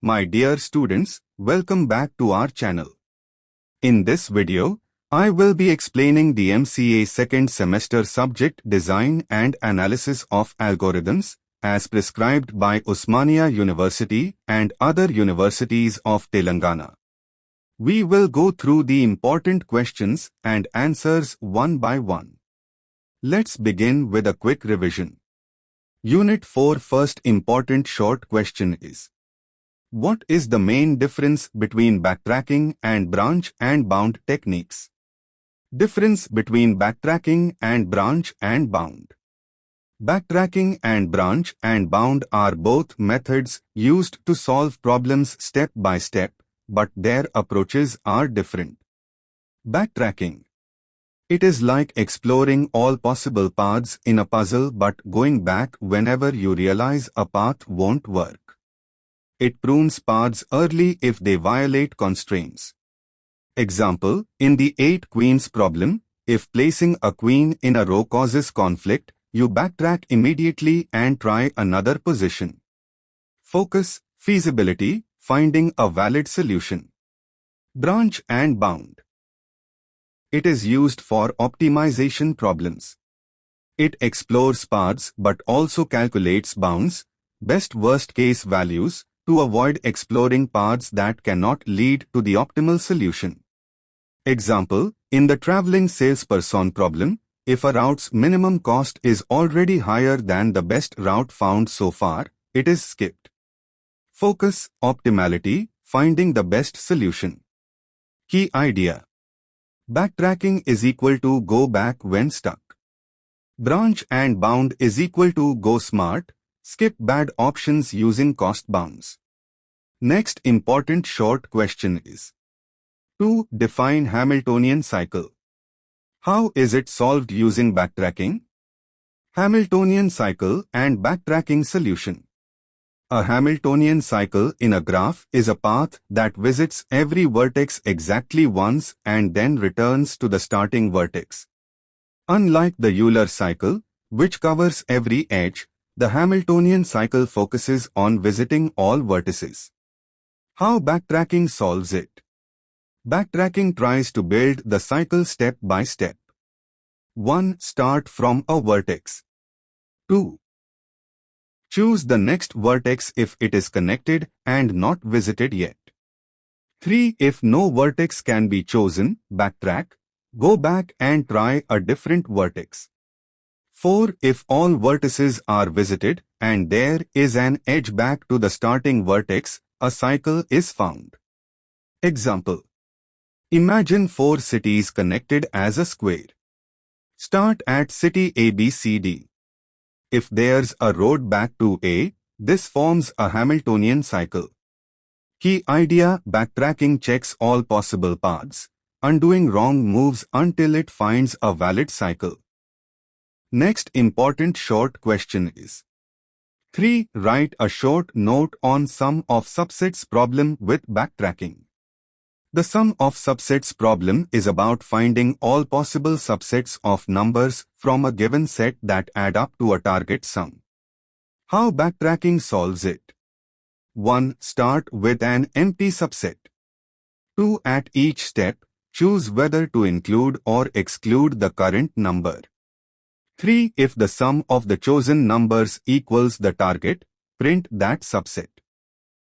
My dear students, welcome back to our channel. In this video, I will be explaining the MCA second semester subject Design and Analysis of Algorithms as prescribed by Osmania University and other universities of Telangana. We will go through the important questions and answers one by one. Let's begin with a quick revision. Unit 4 first important short question is: what is the main difference between backtracking and branch and bound techniques? Difference between backtracking and branch and bound. Backtracking and branch and bound are both methods used to solve problems step by step, but their approaches are different. Backtracking. It is like exploring all possible paths in a puzzle but going back whenever you realize a path won't work. It prunes paths early if they violate constraints. Example, in the 8 queens problem, if placing a queen in a row causes conflict, you backtrack immediately and try another position. Focus, feasibility, finding a valid solution. Branch and bound. It is used for optimization problems. It explores paths but also calculates bounds, best-worst case values, to avoid exploring paths that cannot lead to the optimal solution. Example, in the traveling salesperson problem, if a route's minimum cost is already higher than the best route found so far, it is skipped. Focus, optimality, finding the best solution. Key idea. Backtracking is equal to go back when stuck. Branch and bound is equal to go smart, skip bad options using cost bounds. Next important short question is: 2. Define Hamiltonian cycle. How is it solved using backtracking? Hamiltonian cycle and backtracking solution. A Hamiltonian cycle in a graph is a path that visits every vertex exactly once and then returns to the starting vertex. Unlike the Euler cycle, which covers every edge, the Hamiltonian cycle focuses on visiting all vertices. How backtracking solves it? Backtracking tries to build the cycle step by step. 1. Start from a vertex. 2. Choose the next vertex if it is connected and not visited yet. 3. If no vertex can be chosen, backtrack, go back and try a different vertex. 4. If all vertices are visited and there is an edge back to the starting vertex, a cycle is found. Example. Imagine 4 cities connected as a square. Start at city ABCD. If there's a road back to A, this forms a Hamiltonian cycle. Key idea: backtracking checks all possible paths, undoing wrong moves until it finds a valid cycle. Next important short question is: 3. Write a short note on sum of subsets problem with backtracking. The sum of subsets problem is about finding all possible subsets of numbers from a given set that add up to a target sum. How backtracking solves it? 1. Start with an empty subset. 2. At each step, choose whether to include or exclude the current number. 3. If the sum of the chosen numbers equals the target, print that subset.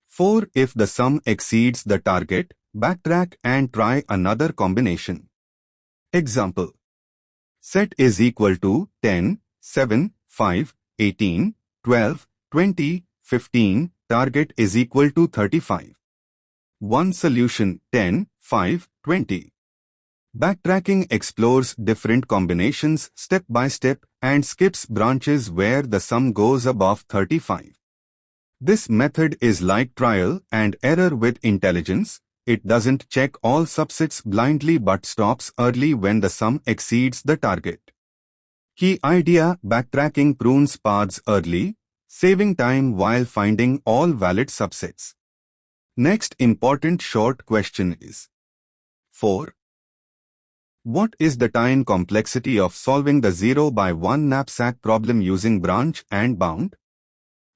4. If the sum exceeds the target, backtrack and try another combination. Example. Set is equal to 10, 7, 5, 18, 12, 20, 15, target is equal to 35. 1 solution 10, 5, 20. Backtracking explores different combinations step by step and skips branches where the sum goes above 35. This method is like trial and error with intelligence. It doesn't check all subsets blindly but stops early when the sum exceeds the target. Key idea: backtracking prunes paths early, saving time while finding all valid subsets. Next important short question is: 4. What is the time complexity of solving the 0 by 1 knapsack problem using branch and bound?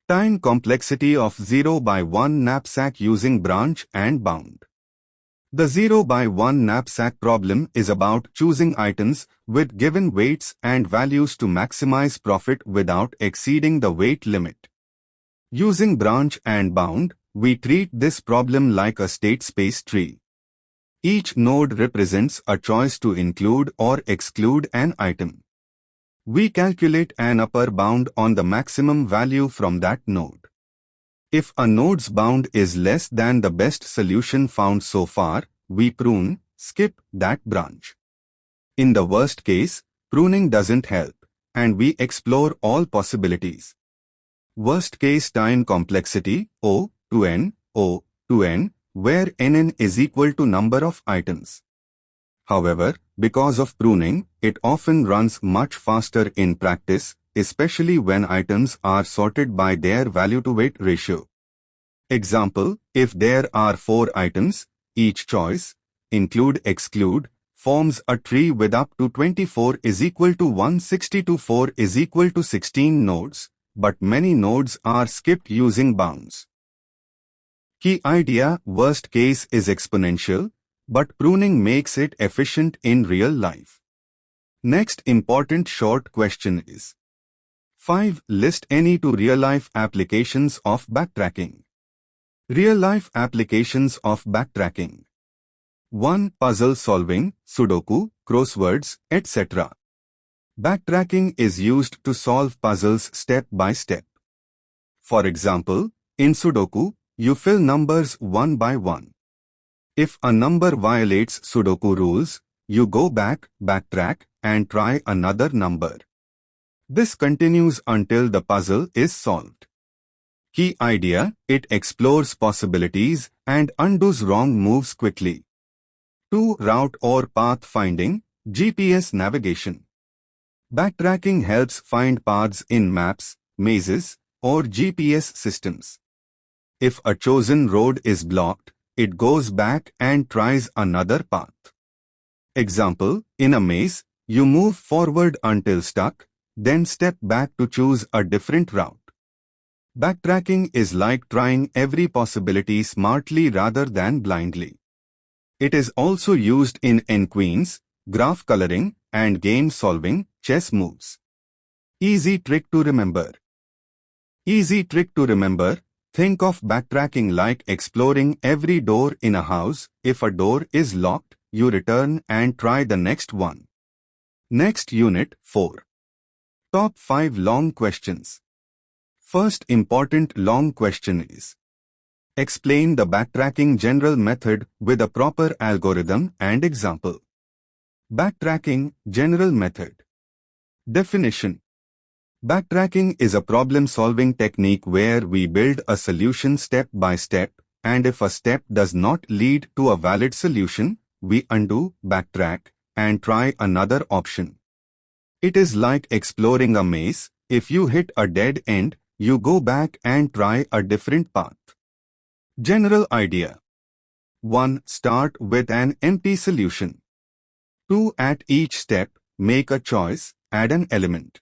Time complexity of 0 by 1 knapsack using branch and bound. The 0 by 1 knapsack problem is about choosing items with given weights and values to maximize profit without exceeding the weight limit. Using branch and bound, we treat this problem like a state space tree. Each node represents a choice to include or exclude an item. We calculate an upper bound on the maximum value from that node. If a node's bound is less than the best solution found so far, we prune, skip that branch. In the worst case, pruning doesn't help, and we explore all possibilities. Worst case time complexity, O to N, where Nn is equal to number of items. However, because of pruning, it often runs much faster in practice, especially when items are sorted by their value-to-weight ratio. Example, if there are 4 items, each choice, include exclude, forms a tree with up to 24 is equal to 160 to 4 is equal to 16 nodes, but many nodes are skipped using bounds. Key idea: worst case is exponential, but pruning makes it efficient in real life. Next important short question is: 5. List any 2 real-life applications of backtracking. Real-life applications of backtracking. 1. Puzzle solving, Sudoku, crosswords, etc. Backtracking is used to solve puzzles step by step. For example, in Sudoku, you fill numbers one by one. If a number violates Sudoku rules, you go backtrack, and try another number. This continues until the puzzle is solved. Key idea: it explores possibilities and undoes wrong moves quickly. 2. Route or path finding, GPS navigation. Backtracking helps find paths in maps, mazes, or GPS systems. If a chosen road is blocked, it goes back and tries another path. Example, in a maze, you move forward until stuck, then step back to choose a different route. Backtracking is like trying every possibility smartly rather than blindly. It is also used in N-Queens, graph coloring, and game solving, chess moves. Easy trick to remember. Easy trick to remember: think of backtracking like exploring every door in a house. If a door is locked, you return and try the next one. Next unit, 4. Top 5 long questions. First important long question is: explain the backtracking general method with a proper algorithm and example. Backtracking general method. Definition: backtracking is a problem-solving technique where we build a solution step by step, and if a step does not lead to a valid solution, we undo, backtrack, and try another option. It is like exploring a maze. If you hit a dead end, you go back and try a different path. General idea. 1. Start with an empty solution. 2. At each step, make a choice, add an element.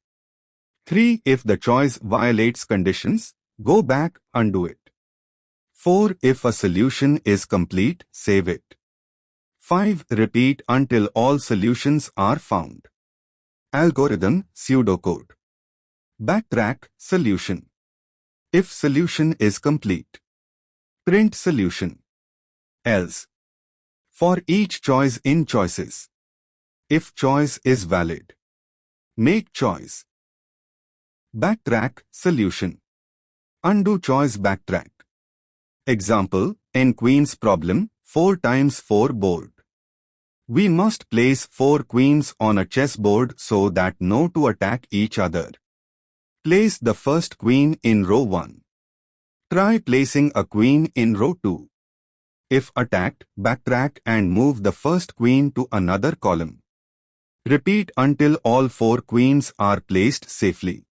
3. If the choice violates conditions, go back, undo it. 4. If a solution is complete, save it. 5. Repeat until all solutions are found. Algorithm, pseudocode. Backtrack, solution. If solution is complete, print solution. Else. For each choice in choices. If choice is valid, make choice. Backtrack, solution. Undo choice, backtrack. Example, N-Queens problem, 4 times 4 board. We must place 4 queens on a chessboard so that no two attack each other. Place the first queen in row 1. Try placing a queen in row 2. If attacked, backtrack and move the first queen to another column. Repeat until all 4 queens are placed safely.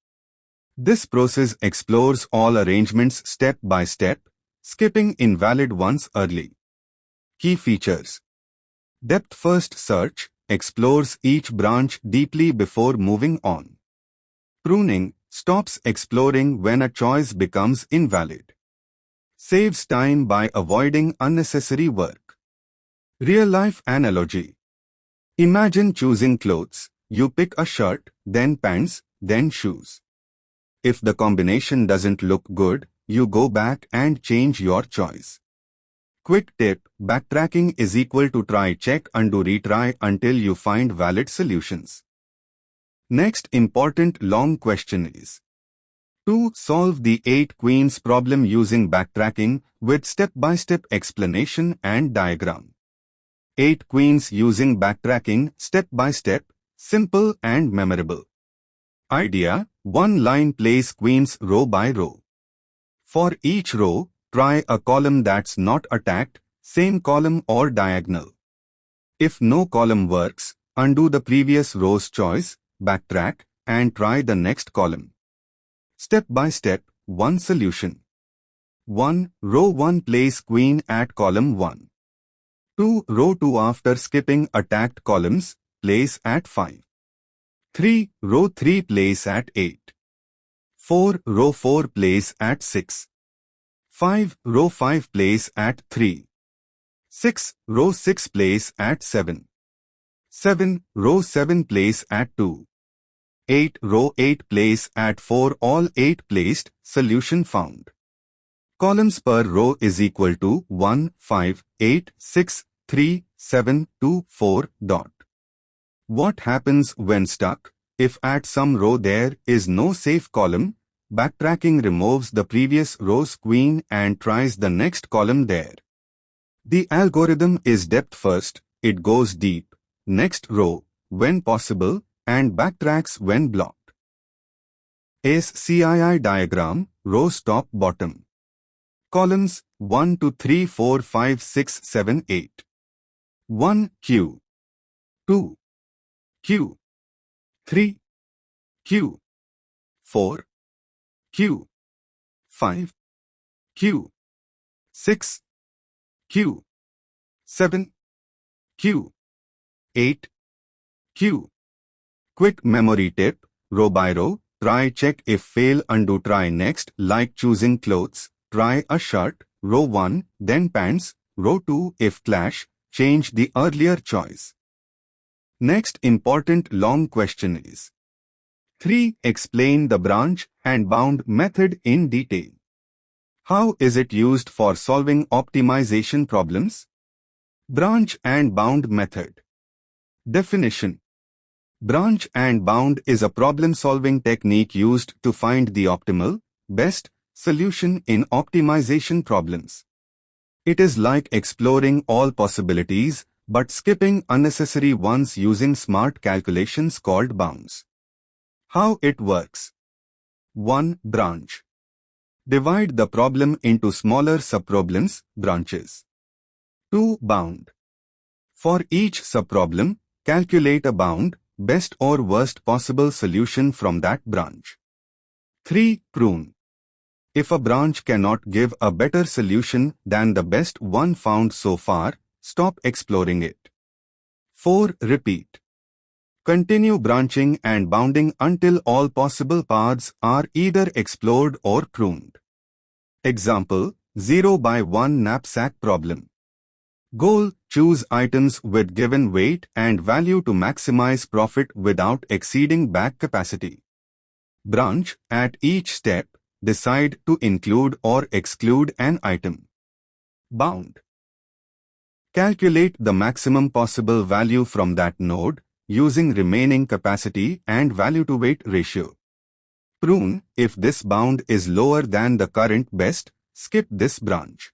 This process explores all arrangements step by step, skipping invalid ones early. Key features. Depth-first search explores each branch deeply before moving on. Pruning stops exploring when a choice becomes invalid. Saves time by avoiding unnecessary work. Real-life analogy. Imagine choosing clothes. You pick a shirt, then pants, then shoes. If the combination doesn't look good, you go back and change your choice. Quick tip: backtracking is equal to try, check, undo, retry until you find valid solutions. Next important long question is to solve the 8 queens problem using backtracking with step-by-step explanation and diagram. 8 queens using backtracking step-by-step, simple and memorable. Idea: one line place queens row by row. For each row, try a column that's not attacked, same column or diagonal. If no column works, undo the previous row's choice, backtrack, and try the next column. Step by step, one solution. 1. Row 1 place queen at column 1. 2. Row 2 after skipping attacked columns, place at 5. 3. Row 3 place at 8. 4. Row 4 place at 6. 5. Row 5 place at 3. 6. Row 6 place at 7. 7. Row 7 place at 2. 8. Row 8 place at 4. All 8 placed, solution found. Columns per row is equal to 1, 5, 8, 6, 3, 7, 2, 4. What happens when stuck? If at some row there is no safe column, backtracking removes the previous row's queen and tries the next column there. The algorithm is depth first, it goes deep, next row, when possible, and backtracks when blocked. SCII diagram, rows top bottom. Columns 1 to 3 4 5 6 7 8. 1 Q. 2 Q. 3 Q. 4 Q. 5 Q. 6 Q. 7 Q. 8 Q. Quick memory tip: row by row, try, check, if fail, undo, try next. Like choosing clothes, try a shirt, row 1, then pants, row 2, if clash, change the earlier choice. Next important long question is 3. Explain the branch and bound method in detail. How is it used for solving optimization problems? Branch and bound method. Definition: branch and bound is a problem-solving technique used to find the optimal, best solution in optimization problems. It is like exploring all possibilities but skipping unnecessary ones using smart calculations called bounds. How it works: 1. Branch. Divide the problem into smaller subproblems, branches. 2. Bound. For each subproblem, calculate a bound, best or worst possible solution from that branch. 3. Prune. If a branch cannot give a better solution than the best one found so far, stop exploring it. 4. Repeat. Continue branching and bounding until all possible paths are either explored or pruned. Example: 0 by 1 knapsack problem. Goal: choose items with given weight and value to maximize profit without exceeding bag capacity. Branch: at each step, decide to include or exclude an item. Bound: calculate the maximum possible value from that node using remaining capacity and value to weight ratio. Prune: if this bound is lower than the current best, skip this branch.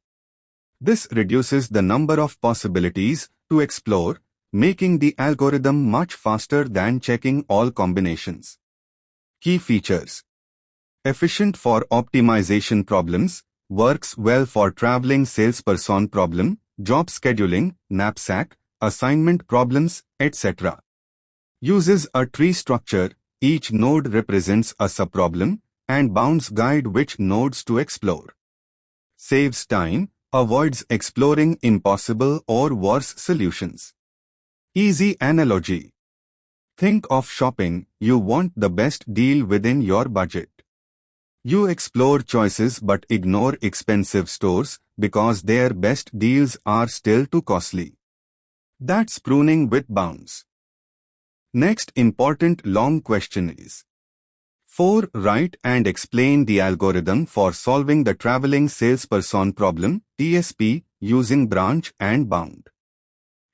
This reduces the number of possibilities to explore, making the algorithm much faster than checking all combinations. Key features: efficient for optimization problems, works well for traveling salesperson problem, job scheduling, knapsack, assignment problems, etc. Uses a tree structure, each node represents a subproblem, and bounds guide which nodes to explore. Saves time, avoids exploring impossible or worse solutions. Easy analogy: Think of shopping, you want the best deal within your budget. You explore choices but ignore expensive stores because their best deals are still too costly. That's pruning with bounds. Next important long question is 4. Write and explain the algorithm for solving the traveling salesperson problem, TSP, using branch and bound.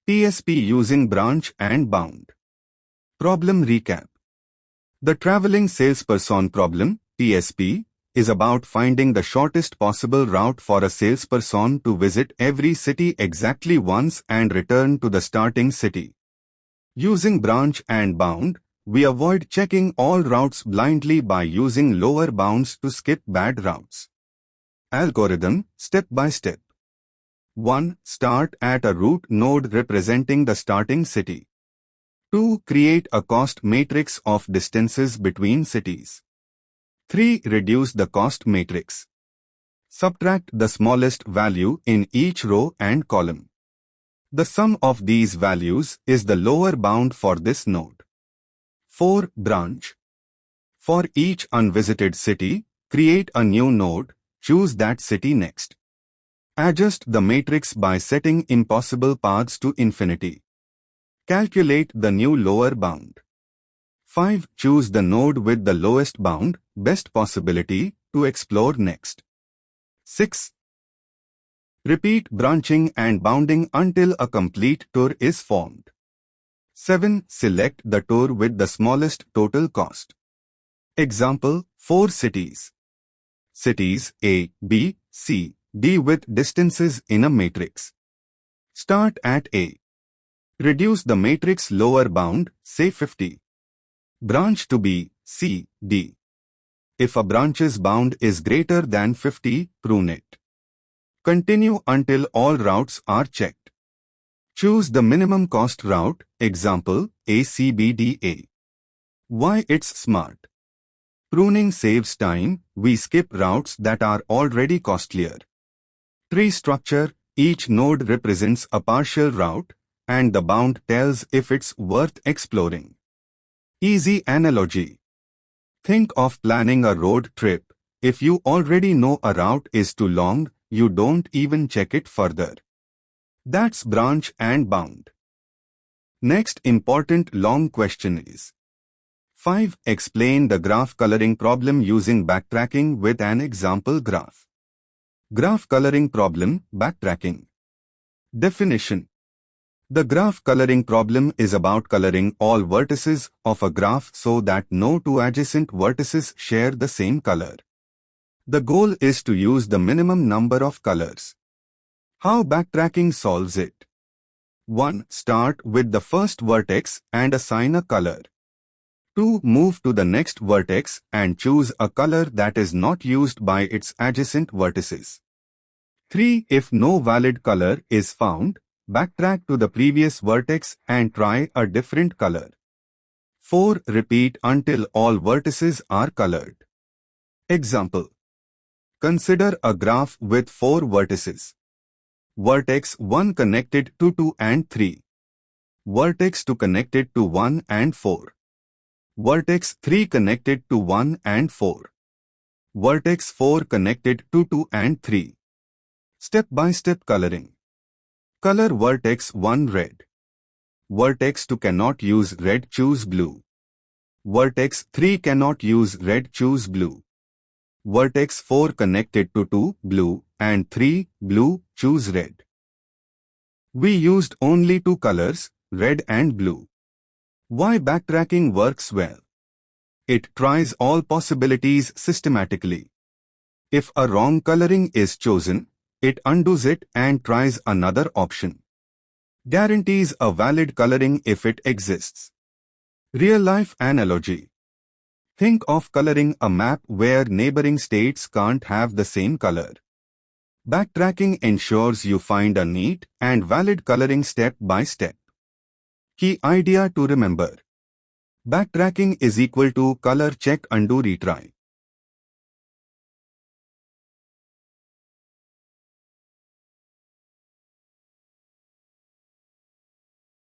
TSP using branch and bound. Problem recap. The traveling salesperson problem, TSP, is about finding the shortest possible route for a salesperson to visit every city exactly once and return to the starting city. Using branch and bound, we avoid checking all routes blindly by using lower bounds to skip bad routes. Algorithm, step by step. 1. Start at a route node representing the starting city. 2. Create a cost matrix of distances between cities. 3. Reduce the cost matrix. Subtract the smallest value in each row and column. The sum of these values is the lower bound for this node. 4. Branch. For each unvisited city, create a new node, choose that city next. Adjust the matrix by setting impossible paths to infinity. Calculate the new lower bound. 5. Choose the node with the lowest bound, best possibility, to explore next. 6. Repeat branching and bounding until a complete tour is formed. 7. Select the tour with the smallest total cost. Example, 4 cities. Cities A, B, C, D with distances in a matrix. Start at A. Reduce the matrix lower bound, say 50. Branch to B, C, D. If a branch's bound is greater than 50, prune it. Continue until all routes are checked. Choose the minimum cost route, example, ACBDA. Why it's smart. Pruning saves time, we skip routes that are already costlier. Tree structure, each node represents a partial route, and the bound tells if it's worth exploring. Easy analogy. Think of planning a road trip. If you already know a route is too long, you don't even check it further. That's branch and bound. Next important long question is 5. Explain the graph coloring problem using backtracking with an example graph. Graph coloring problem, backtracking. Definition. The graph coloring problem is about coloring all vertices of a graph so that no two adjacent vertices share the same color. The goal is to use the minimum number of colors. How backtracking solves it? 1. Start with the first vertex and assign a color. 2. Move to the next vertex and choose a color that is not used by its adjacent vertices. 3. If no valid color is found, backtrack to the previous vertex and try a different color. 4. Repeat until all vertices are colored. Example. Consider a graph with 4 vertices. Vertex 1 connected to 2 and 3. Vertex 2 connected to 1 and 4. Vertex 3 connected to 1 and 4. Vertex 4 connected to 2 and 3. Step-by-step coloring. Color vertex 1 red. Vertex 2 cannot use red, choose blue. Vertex 3 cannot use red, choose blue. Vertex 4 connected to 2, blue, and 3, blue, choose red. We used only 2 colors, red and blue. Why backtracking works well? It tries all possibilities systematically. If a wrong coloring is chosen, it undoes it and tries another option. Guarantees a valid coloring if it exists. Real-life analogy. Think of coloring a map where neighboring states can't have the same color. Backtracking ensures you find a neat and valid coloring step by step. Key idea to remember. Backtracking is equal to color check undo retry.